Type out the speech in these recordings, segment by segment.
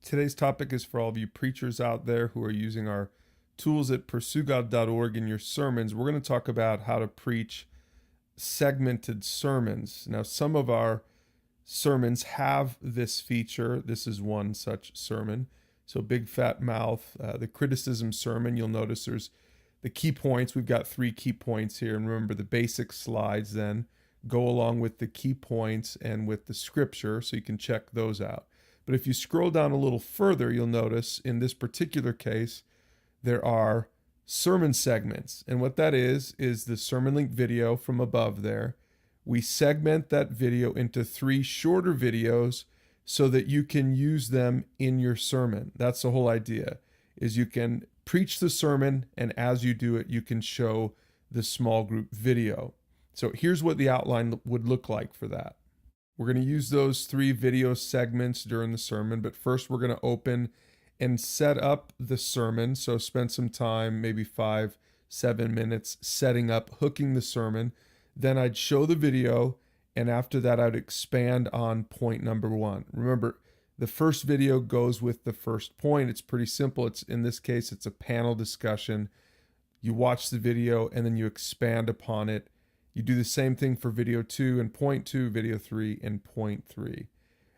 Today's topic is for all of you preachers out there who are using our tools at pursuegod.org in your sermons. We're going to talk about how to preach segmented sermons. Now, some of our sermons have this feature. This is one such sermon. So, Big Fat Mouth, the criticism sermon, you'll notice there's the key points. We've got 3 key points here. And remember, the basic slides then go along with the key points and with the scripture, so you can check those out. But if you scroll down a little further, you'll notice in this particular case, there are sermon segments. And what that is the sermon link video from above there. We segment that video into 3 shorter videos so that you can use them in your sermon. That's the whole idea, is you can preach the sermon, and as you do it, you can show the small group video. So here's what the outline would look like for that. We're going to use those 3 video segments during the sermon, but first we're going to open and set up the sermon. So spend some time, maybe 5-7 minutes, setting up, hooking the sermon. Then I'd show the video, and after that I'd expand on point number 1. Remember, the first video goes with the first point. It's pretty simple. In this case, it's a panel discussion. You watch the video and then you expand upon it. You do the same thing for video 2 and point 2, video 3 and point 3.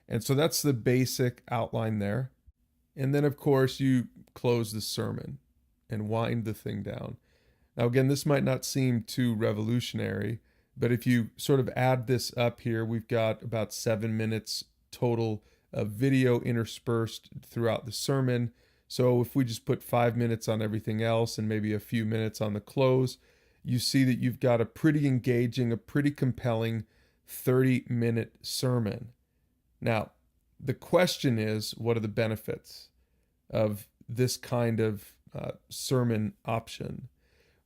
And so that's the basic outline there. And then, of course, you close the sermon and wind the thing down. Now, again, this might not seem too revolutionary, but if you sort of add this up here, we've got about 7 minutes total of video interspersed throughout the sermon. So if we just put 5 minutes on everything else and maybe a few minutes on the close, you see that you've got a pretty engaging, a pretty compelling 30-minute sermon. Now, the question is, what are the benefits of this kind of sermon option?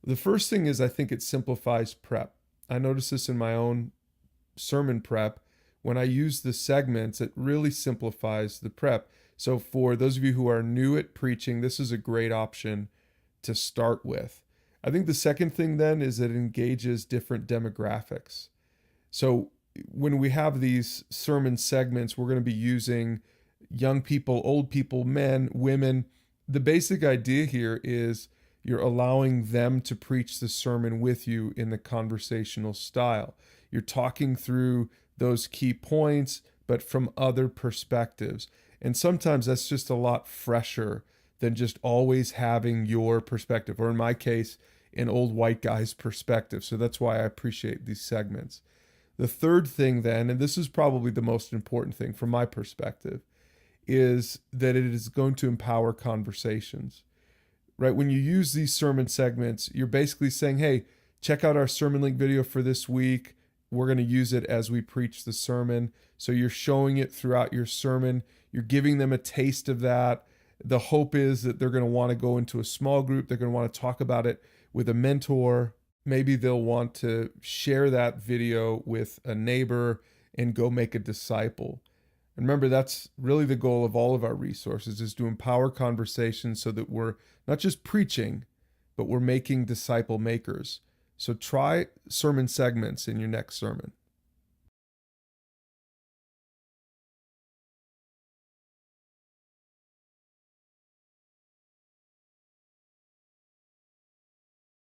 The first thing is, I think it simplifies prep. I notice this in my own sermon prep. When I use the segments, it really simplifies the prep. So for those of you who are new at preaching, this is a great option to start with. I think the second thing then is it engages different demographics. So when we have these sermon segments, we're going to be using young people, old people, men, women. The basic idea here is you're allowing them to preach the sermon with you in the conversational style. You're talking through those key points, but from other perspectives. And sometimes that's just a lot fresher than just always having your perspective, or in my case, an old white guy's perspective. So that's why I appreciate these segments. The third thing then, and this is probably the most important thing from my perspective, is that it is going to empower conversations, right? When you use these sermon segments, you're basically saying, hey, check out our sermon link video for this week. We're going to use it as we preach the sermon. So you're showing it throughout your sermon. You're giving them a taste of that. The hope is that they're going to want to go into a small group. They're going to want to talk about it with a mentor. Maybe they'll want to share that video with a neighbor and go make a disciple. And remember, that's really the goal of all of our resources, is to empower conversations so that we're not just preaching, but we're making disciple makers. So try sermon segments in your next sermon.